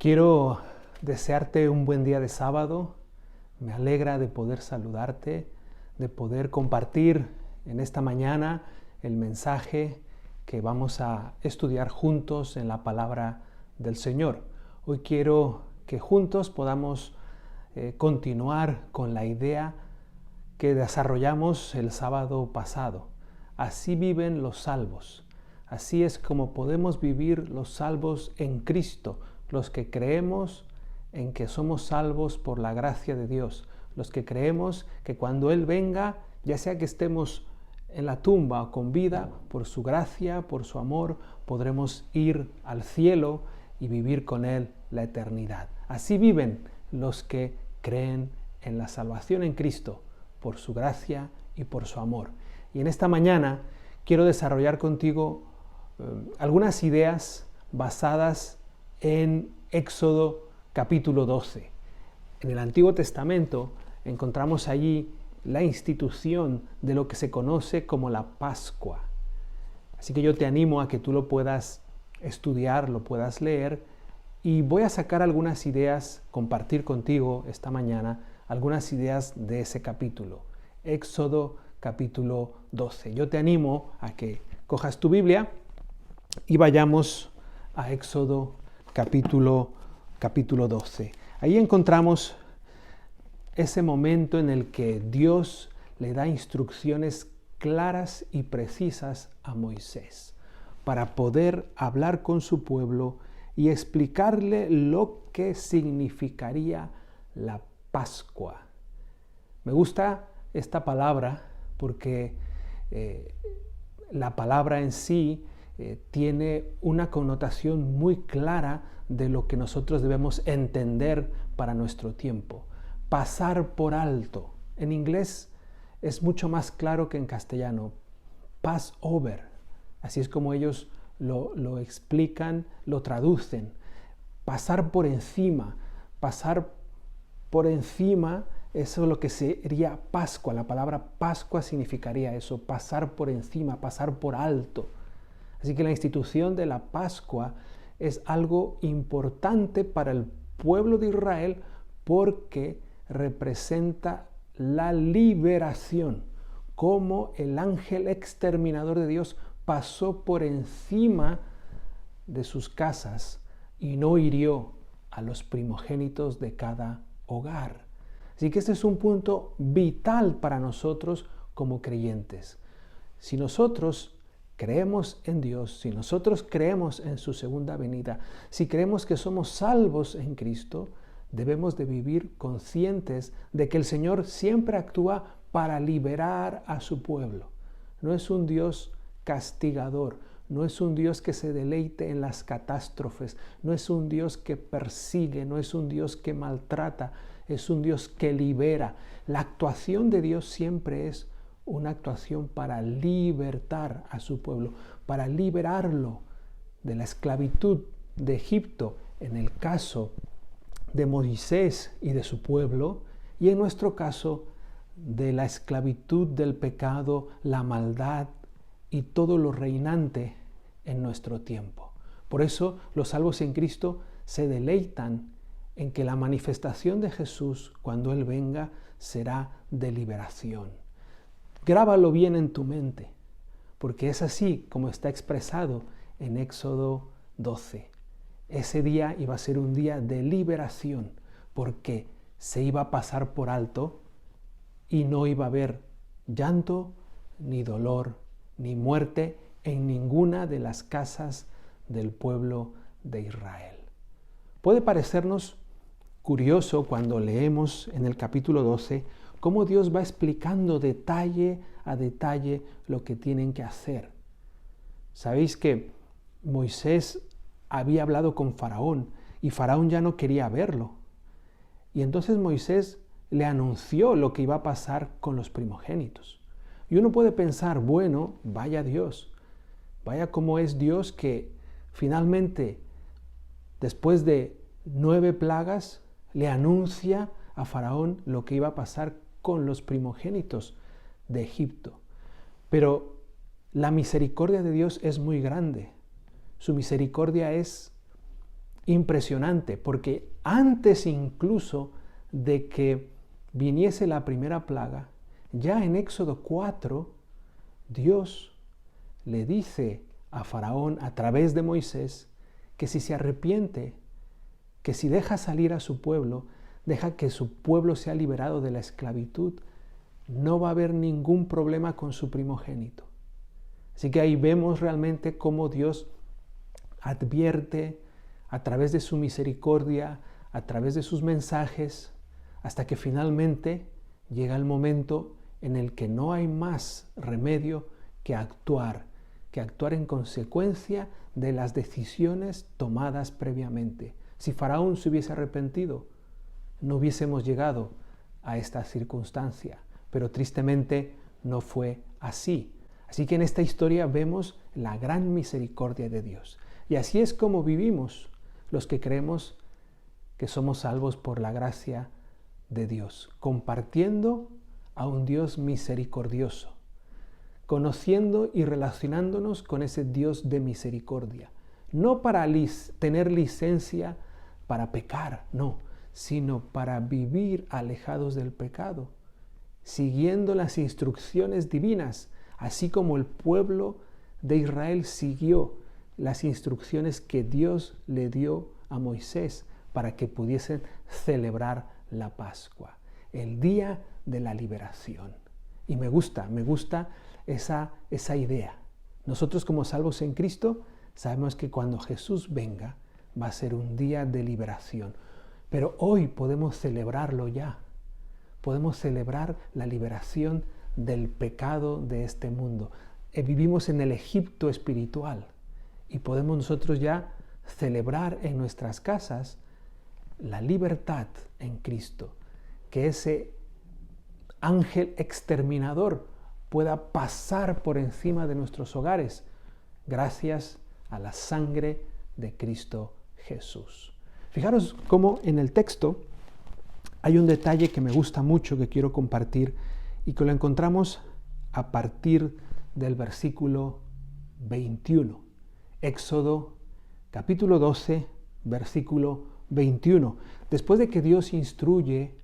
Quiero desearte un buen día de sábado. Me alegra de poder saludarte, de poder compartir en esta mañana el mensaje que vamos a estudiar juntos en la palabra del Señor. Hoy quiero que juntos podamos continuar con la idea que desarrollamos el sábado pasado. Así viven los salvos. Así es como podemos vivir los salvos en Cristo, los que creemos en que somos salvos por la gracia de Dios, los que creemos que cuando Él venga, ya sea que estemos en la tumba o con vida, por su gracia, por su amor, podremos ir al cielo y vivir con Él la eternidad. Así viven los que creen en la salvación en Cristo, por su gracia y por su amor. Y en esta mañana quiero desarrollar contigo algunas ideas basadas en Éxodo capítulo 12. En el Antiguo Testamento encontramos allí la institución de lo que se conoce como la Pascua. Así que yo te animo a que tú lo puedas estudiar, lo puedas leer, y voy a sacar algunas ideas, compartir contigo esta mañana algunas ideas de ese capítulo, Éxodo capítulo 12. Yo te animo a que cojas tu Biblia y vayamos a Éxodo capítulo 12. Ahí encontramos ese momento en el que Dios le da instrucciones claras y precisas a Moisés para poder hablar con su pueblo y explicarle lo que significaría la Pascua. Me gusta esta palabra porque la palabra en sí tiene una connotación muy clara de lo que nosotros debemos entender para nuestro tiempo. Pasar por alto. En inglés es mucho más claro que en castellano. Pass over. Así es como ellos lo explican, lo traducen. Pasar por encima. Pasar por encima, eso es lo que sería Pascua. La palabra Pascua significaría eso, pasar por encima, pasar por alto. Así que la institución de la Pascua es algo importante para el pueblo de Israel porque representa la liberación, como el ángel exterminador de Dios pasó por encima de sus casas y no hirió a los primogénitos de cada hogar. Así que este es un punto vital para nosotros como creyentes. Si nosotros creemos en Dios, si nosotros creemos en su segunda venida, si creemos que somos salvos en Cristo, debemos de vivir conscientes de que el Señor siempre actúa para liberar a su pueblo. No es un Dios castigador, no es un Dios que se deleite en las catástrofes, no es un Dios que persigue, no es un Dios que maltrata, es un Dios que libera. La actuación de Dios siempre es una actuación para libertar a su pueblo, para liberarlo de la esclavitud de Egipto, en el caso de Moisés y de su pueblo, y en nuestro caso de la esclavitud del pecado, la maldad y todo lo reinante en nuestro tiempo. Por eso los salvos en Cristo se deleitan en que la manifestación de Jesús, cuando Él venga, será de liberación. Grábalo bien en tu mente, porque es así como está expresado en Éxodo 12. Ese día iba a ser un día de liberación, porque se iba a pasar por alto y no iba a haber llanto, ni dolor, ni muerte en ninguna de las casas del pueblo de Israel. Puede parecernos curioso cuando leemos en el capítulo 12 cómo Dios va explicando detalle a detalle lo que tienen que hacer. Sabéis que Moisés había hablado con Faraón y Faraón ya no quería verlo. Y entonces Moisés le anunció lo que iba a pasar con los primogénitos. Y uno puede pensar, bueno, vaya Dios, vaya cómo es Dios que finalmente, después de 9 plagas, le anuncia a Faraón lo que iba a pasar con los primogénitos de Egipto. Pero la misericordia de Dios es muy grande. Su misericordia es impresionante, porque antes incluso de que viniese la primera plaga, ya en Éxodo 4, Dios le dice a Faraón a través de Moisés que si se arrepiente, que si deja salir a su pueblo, deja que su pueblo sea liberado de la esclavitud, no va a haber ningún problema con su primogénito. Así que ahí vemos realmente cómo Dios advierte a través de su misericordia, a través de sus mensajes, hasta que finalmente llega el momento en el que no hay más remedio que actuar en consecuencia de las decisiones tomadas previamente. Si Faraón se hubiese arrepentido, no hubiésemos llegado a esta circunstancia, pero tristemente no fue así. Así que en esta historia vemos la gran misericordia de Dios. Y así es como vivimos los que creemos que somos salvos por la gracia de Dios, compartiendo a un Dios misericordioso, conociendo y relacionándonos con ese Dios de misericordia. No para tener licencia para pecar, no, sino para vivir alejados del pecado, siguiendo las instrucciones divinas, así como el pueblo de Israel siguió las instrucciones que Dios le dio a Moisés para que pudiesen celebrar la Pascua, el día de la liberación. Y me gusta esa idea. Nosotros como salvos en Cristo sabemos que cuando Jesús venga va a ser un día de liberación. Pero hoy podemos celebrarlo ya. Podemos celebrar la liberación del pecado de este mundo. Vivimos en el Egipto espiritual y podemos nosotros ya celebrar en nuestras casas la libertad en Cristo. Que ese ángel exterminador pueda pasar por encima de nuestros hogares gracias a la sangre de Cristo Jesús. Fijaros cómo en el texto hay un detalle que me gusta mucho, que quiero compartir y que lo encontramos a partir del versículo 21. Éxodo capítulo 12, versículo 21. Después de que Dios instruye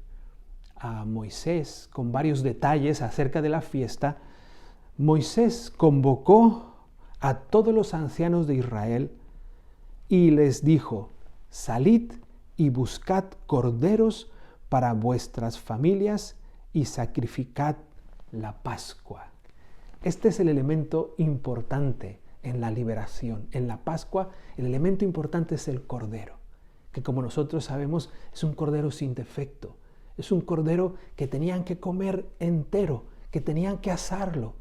a Moisés con varios detalles acerca de la fiesta, Moisés convocó a todos los ancianos de Israel y les dijo: salid y buscad corderos para vuestras familias y sacrificad la Pascua. Este es el elemento importante en la liberación. En la Pascua, el elemento importante es el cordero, que como nosotros sabemos es un cordero sin defecto. Es un cordero que tenían que comer entero, que tenían que asarlo,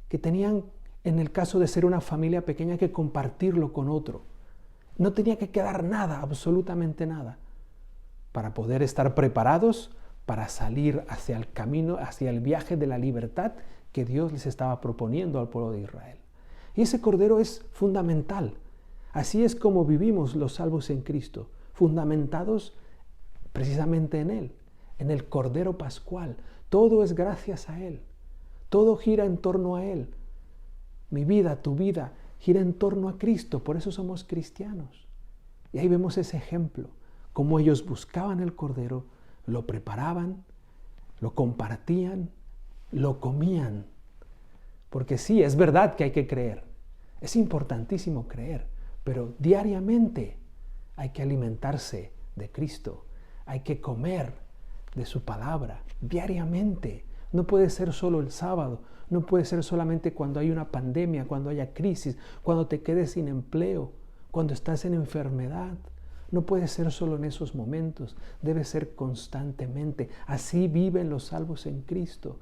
que tenían, en el caso de ser una familia pequeña, que compartirlo con otro. No tenía que quedar nada, absolutamente nada, para poder estar preparados para salir hacia el camino, hacia el viaje de la libertad que Dios les estaba proponiendo al pueblo de Israel. Y ese cordero es fundamental. Así es como vivimos los salvos en Cristo, fundamentados precisamente en Él, en el Cordero Pascual. Todo es gracias a Él. Todo gira en torno a Él. Mi vida, tu vida, gira en torno a Cristo. Por eso somos cristianos. Y ahí vemos ese ejemplo, cómo ellos buscaban el Cordero, lo preparaban, lo compartían, lo comían. Porque sí, es verdad que hay que creer. Es importantísimo creer, pero diariamente hay que alimentarse de Cristo. Hay que comer de su palabra diariamente. No puede ser solo el sábado, no puede ser solamente cuando hay una pandemia, cuando haya crisis, cuando te quedes sin empleo, cuando estás en enfermedad. No puede ser solo en esos momentos, debe ser constantemente. Así viven los salvos en Cristo.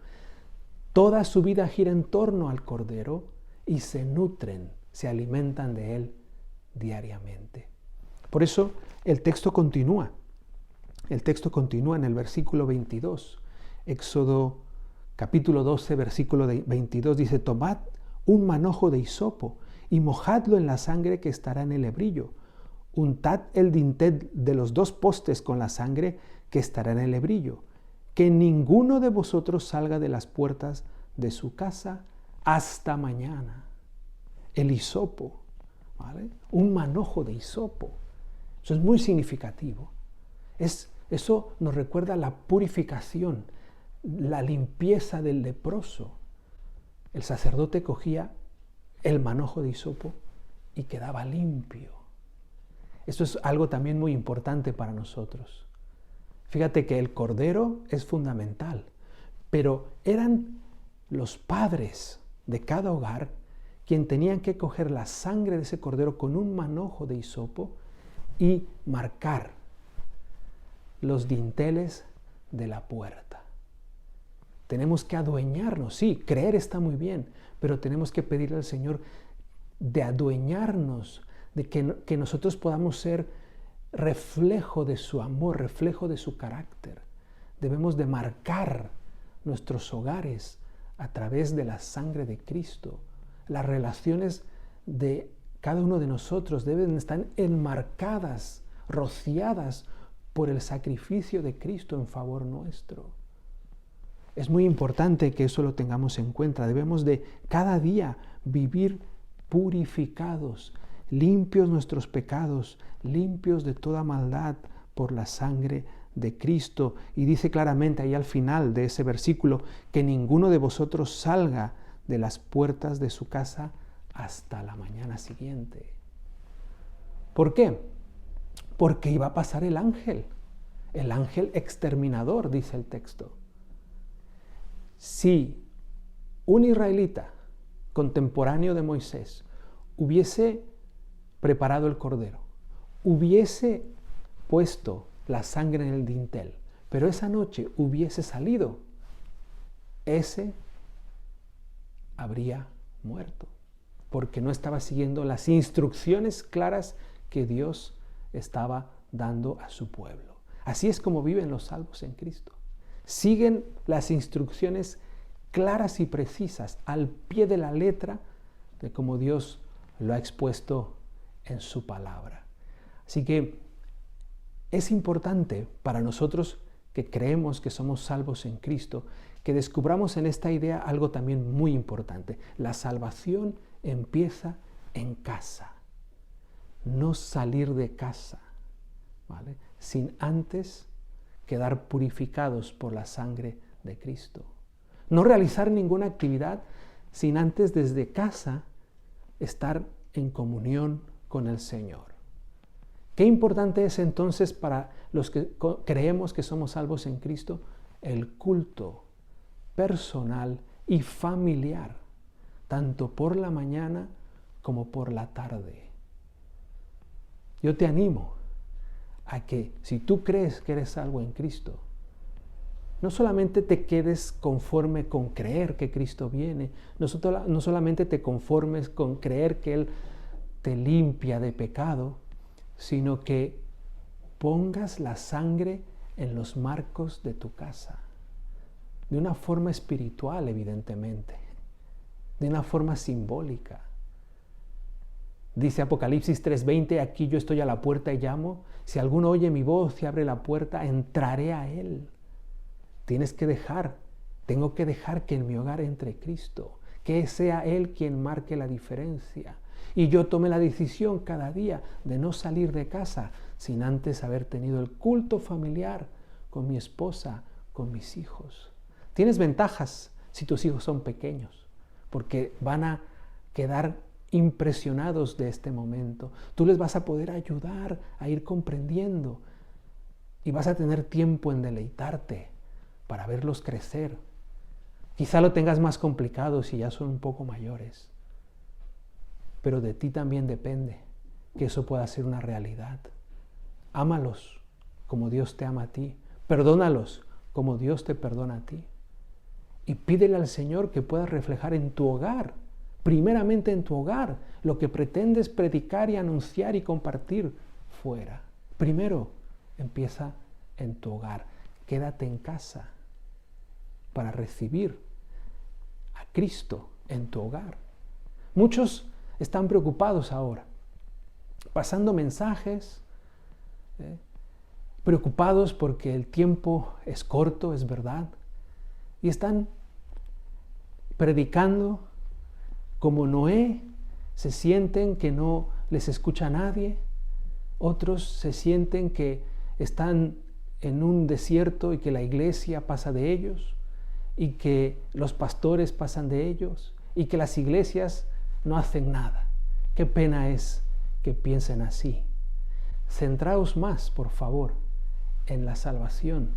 Toda su vida gira en torno al Cordero y se nutren, se alimentan de Él diariamente. Por eso el texto continúa. El texto continúa en el versículo 22. Éxodo capítulo 12, versículo 22 dice: tomad un manojo de hisopo y mojadlo en la sangre que estará en el hebrillo. Untad el dintel de los 2 postes con la sangre que estará en el hebrillo. Que ninguno de vosotros salga de las puertas de su casa hasta mañana. El hisopo, ¿vale? Un manojo de hisopo. Eso es muy significativo. Eso nos recuerda la purificación, la limpieza del leproso. El sacerdote cogía el manojo de hisopo y quedaba limpio. Eso es algo también muy importante para nosotros. Fíjate que el cordero es fundamental, pero eran los padres de cada hogar quien tenían que coger la sangre de ese cordero con un manojo de hisopo y marcar los dinteles de la puerta. Tenemos que adueñarnos, sí, creer está muy bien, pero tenemos que pedirle al Señor de adueñarnos, de que nosotros podamos ser reflejo de su amor, reflejo de su carácter. Debemos de marcar nuestros hogares a través de la sangre de Cristo. Las relaciones de cada uno de nosotros deben estar enmarcadas, rociadas por el sacrificio de Cristo en favor nuestro. Es muy importante que eso lo tengamos en cuenta. Debemos de cada día vivir purificados, limpios nuestros pecados, limpios de toda maldad por la sangre de Cristo. Y dice claramente ahí al final de ese versículo que ninguno de vosotros salga de las puertas de su casa hasta la mañana siguiente. ¿Por qué? Porque iba a pasar el ángel exterminador, dice el texto. Si un israelita contemporáneo de Moisés hubiese preparado el cordero, hubiese puesto la sangre en el dintel, pero esa noche hubiese salido, ese habría muerto, porque no estaba siguiendo las instrucciones claras que Dios estaba dando a su pueblo. Así es como viven los salvos en Cristo. Siguen las instrucciones claras y precisas, al pie de la letra, de cómo Dios lo ha expuesto en su palabra. Así que es importante para nosotros que creemos que somos salvos en Cristo, que descubramos en esta idea algo también muy importante. La salvación empieza en casa. No salir de casa, ¿vale?, sin antes quedar purificados por la sangre de Cristo. No realizar ninguna actividad sin antes desde casa estar en comunión con el Señor. Qué importante es entonces para los que creemos que somos salvos en Cristo el culto personal y familiar, tanto por la mañana como por la tarde. Yo te animo a que si tú crees que eres salvo en Cristo, no solamente te quedes conforme con creer que Cristo viene, no solamente te conformes con creer que Él te limpia de pecado, sino que pongas la sangre en los marcos de tu casa, de una forma espiritual, evidentemente, de una forma simbólica. Dice Apocalipsis 3:20, aquí yo estoy a la puerta y llamo, si alguno oye mi voz y abre la puerta, entraré a él. Tengo que dejar que en mi hogar entre Cristo, que sea Él quien marque la diferencia. Y yo tomé la decisión cada día de no salir de casa sin antes haber tenido el culto familiar con mi esposa, con mis hijos. Tienes ventajas si tus hijos son pequeños, porque van a quedar impresionados de este momento. Tú les vas a poder ayudar a ir comprendiendo y vas a tener tiempo en deleitarte para verlos crecer. Quizá lo tengas más complicado si ya son un poco mayores, pero de ti también depende que eso pueda ser una realidad. Ámalos como Dios te ama a ti, perdónalos como Dios te perdona a ti, y pídele al Señor que puedas reflejar en tu hogar, primeramente en tu hogar, lo que pretendes predicar y anunciar y compartir fuera. Primero empieza en tu hogar. Quédate en casa para recibir a Cristo en tu hogar. Muchos están preocupados ahora, pasando mensajes, preocupados porque el tiempo es corto, es verdad, y están predicando como Noé, se sienten que no les escucha nadie, Otros se sienten que están en un desierto y que la iglesia pasa de ellos y que los pastores pasan de ellos y que las iglesias no hacen nada. Qué pena es que piensen así. Centraos más, por favor, en la salvación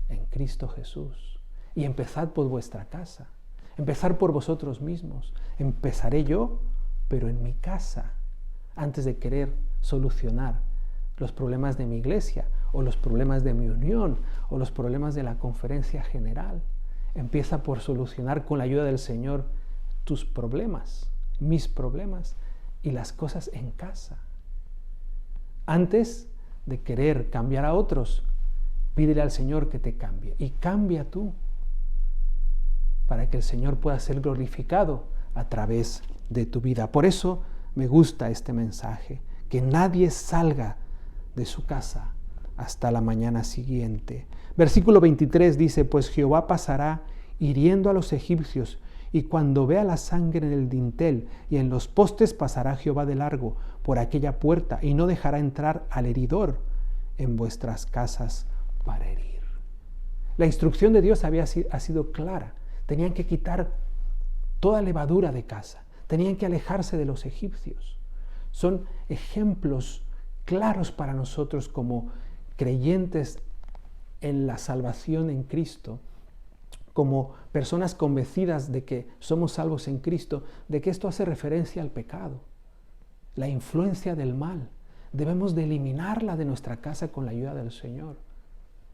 en Cristo Jesús y empezad por vuestra casa. Empezar por vosotros mismos. Empezaré yo, pero en mi casa, antes de querer solucionar los problemas de mi iglesia o los problemas de mi unión o los problemas de la conferencia general. Empieza por solucionar con la ayuda del Señor tus problemas, mis problemas y las cosas en casa. Antes de querer cambiar a otros, pídele al Señor que te cambie y cambia tú para que el Señor pueda ser glorificado a través de tu vida. Por eso me gusta este mensaje, que nadie salga de su casa hasta la mañana siguiente. Versículo 23 dice, pues Jehová pasará hiriendo a los egipcios, y cuando vea la sangre en el dintel y en los postes pasará Jehová de largo por aquella puerta y no dejará entrar al heridor en vuestras casas para herir. La instrucción de Dios ha sido clara. Tenían que quitar toda levadura de casa. Tenían que alejarse de los egipcios. Son ejemplos claros para nosotros como creyentes en la salvación en Cristo, como personas convencidas de que somos salvos en Cristo, de que esto hace referencia al pecado, la influencia del mal. Debemos de eliminarla de nuestra casa con la ayuda del Señor.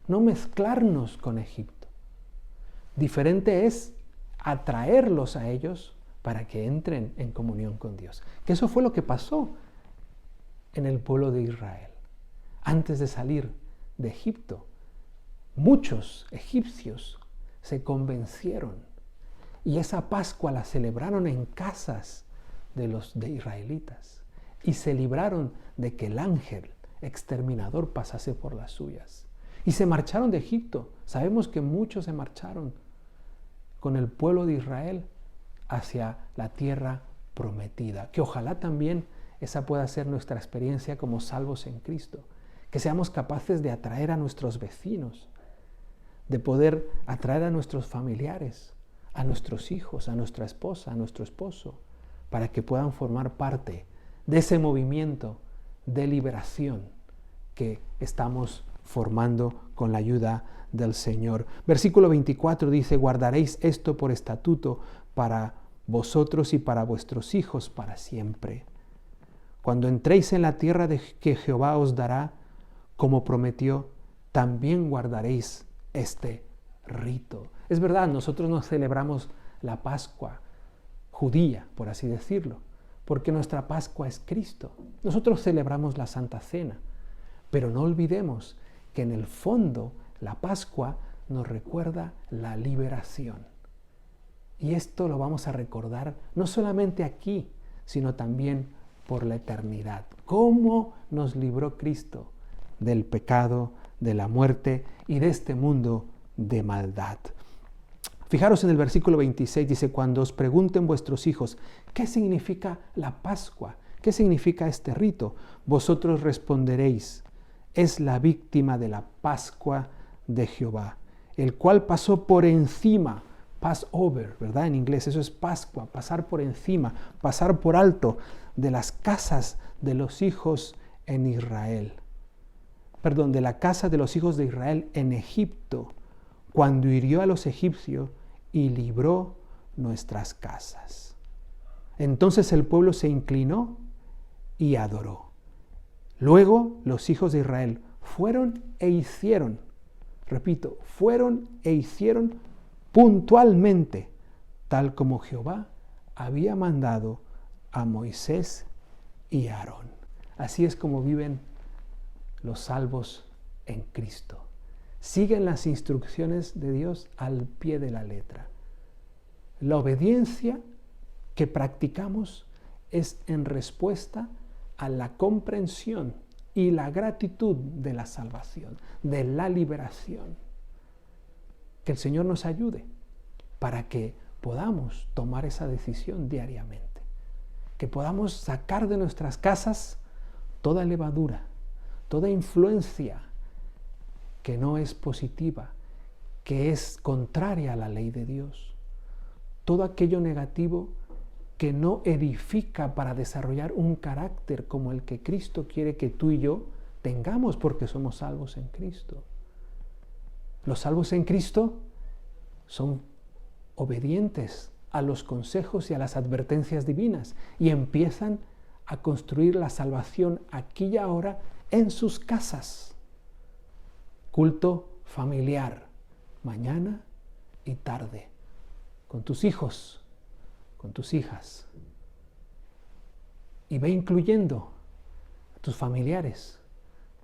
No mezclarnos con Egipto. Diferente es atraerlos a ellos para que entren en comunión con Dios. Que eso fue lo que pasó en el pueblo de Israel. Antes de salir de Egipto, muchos egipcios se convencieron y esa Pascua la celebraron en casas de los israelitas y se libraron de que el ángel exterminador pasase por las suyas. Y se marcharon de Egipto. Sabemos que muchos se marcharon con el pueblo de Israel hacia la tierra prometida. Que ojalá también esa pueda ser nuestra experiencia como salvos en Cristo. Que seamos capaces de atraer a nuestros vecinos, de poder atraer a nuestros familiares, a nuestros hijos, a nuestra esposa, a nuestro esposo, para que puedan formar parte de ese movimiento de liberación que estamos formando con la ayuda del Señor. Versículo 24 dice, guardaréis esto por estatuto para vosotros y para vuestros hijos para siempre. Cuando entréis en la tierra que Jehová os dará, como prometió, también guardaréis este rito. Es verdad, nosotros no celebramos la Pascua judía, por así decirlo, porque nuestra Pascua es Cristo. Nosotros celebramos la Santa Cena, pero no olvidemos que en el fondo la Pascua nos recuerda la liberación. Y esto lo vamos a recordar no solamente aquí, sino también por la eternidad. ¿Cómo nos libró Cristo del pecado, de la muerte y de este mundo de maldad? Fijaros en el versículo 26, dice, cuando os pregunten vuestros hijos, ¿qué significa la Pascua? ¿Qué significa este rito? Vosotros responderéis, es la víctima de la Pascua de Jehová, el cual pasó por encima, pass over, ¿verdad? En inglés eso es Pascua, pasar por encima, pasar por alto de las casas de los hijos en Israel. Perdón, de la casa de los hijos de Israel en Egipto, cuando hirió a los egipcios y libró nuestras casas. Entonces el pueblo se inclinó y adoró. Luego los hijos de Israel fueron e hicieron, repito, fueron e hicieron puntualmente, tal como Jehová había mandado a Moisés y a Aarón. Así es como viven los salvos en Cristo. Siguen las instrucciones de Dios al pie de la letra. La obediencia que practicamos es en respuesta a la comprensión y la gratitud de la salvación, de la liberación. Que el Señor nos ayude para que podamos tomar esa decisión diariamente. Que podamos sacar de nuestras casas toda levadura, toda influencia que no es positiva, que es contraria a la ley de Dios, todo aquello negativo que no edifica para desarrollar un carácter como el que Cristo quiere que tú y yo tengamos porque somos salvos en Cristo. Los salvos en Cristo son obedientes a los consejos y a las advertencias divinas y empiezan a construir la salvación aquí y ahora en sus casas. Culto familiar, mañana y tarde, con tus hijos, con tus hijas. Y ve incluyendo a tus familiares,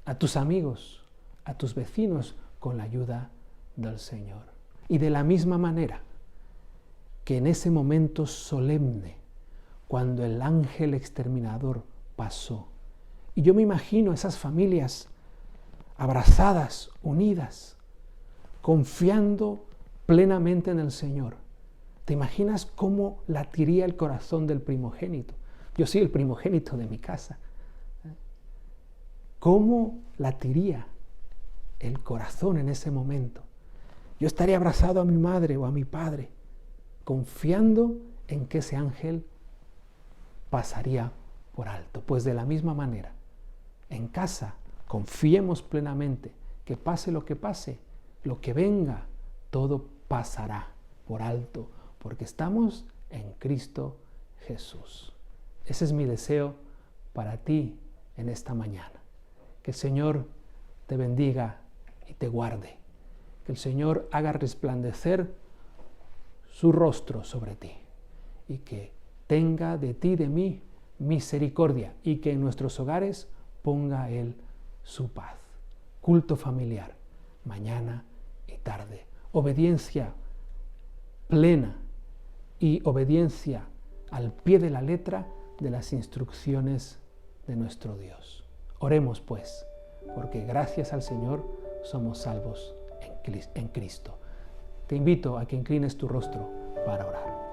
a tus amigos, a tus vecinos, con la ayuda del Señor. Y de la misma manera que en ese momento solemne, cuando el ángel exterminador pasó, y yo me imagino esas familias abrazadas, unidas, confiando plenamente en el Señor. ¿Te imaginas cómo latiría el corazón del primogénito? Yo soy el primogénito de mi casa. ¿Cómo latiría el corazón en ese momento? Yo estaría abrazado a mi madre o a mi padre, confiando en que ese ángel pasaría por alto. Pues de la misma manera, en casa, confiemos plenamente que pase, lo que venga, todo pasará por alto, porque estamos en Cristo Jesús. Ese es mi deseo para ti en esta mañana. Que el Señor te bendiga y te guarde. Que el Señor haga resplandecer su rostro sobre ti y que tenga de ti, de mí, misericordia y que en nuestros hogares ponga Él su paz. Culto familiar, mañana y tarde. Obediencia plena y obediencia al pie de la letra de las instrucciones de nuestro Dios. Oremos pues, porque gracias al Señor somos salvos en Cristo. Te invito a que inclines tu rostro para orar.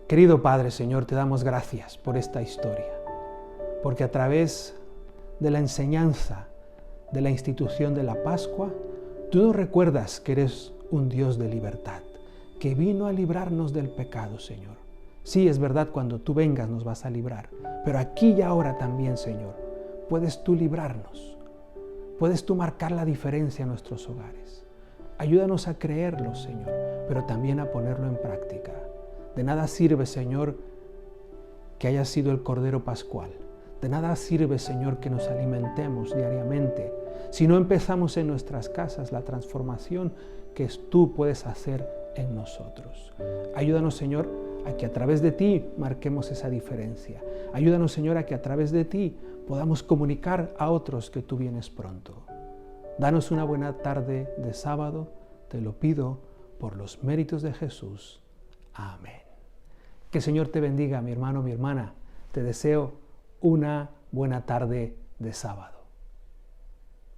Querido Padre, Señor, te damos gracias por esta historia, porque a través de la enseñanza de la institución de la Pascua, tú nos recuerdas que eres un Dios de libertad, que vino a librarnos del pecado, Señor. Sí, es verdad, cuando tú vengas nos vas a librar, pero aquí y ahora también, Señor, puedes tú librarnos, puedes tú marcar la diferencia en nuestros hogares. Ayúdanos a creerlo, Señor, pero también a ponerlo en práctica. De nada sirve, Señor, que haya sido el Cordero Pascual. De nada sirve, Señor, que nos alimentemos diariamente si no empezamos en nuestras casas la transformación que tú puedes hacer en nosotros. Ayúdanos, Señor, a que a través de ti marquemos esa diferencia. Ayúdanos, Señor, a que a través de ti podamos comunicar a otros que tú vienes pronto. Danos una buena tarde de sábado, te lo pido por los méritos de Jesús. Amén. Que el Señor te bendiga, mi hermano, mi hermana. Te deseo una buena tarde de sábado.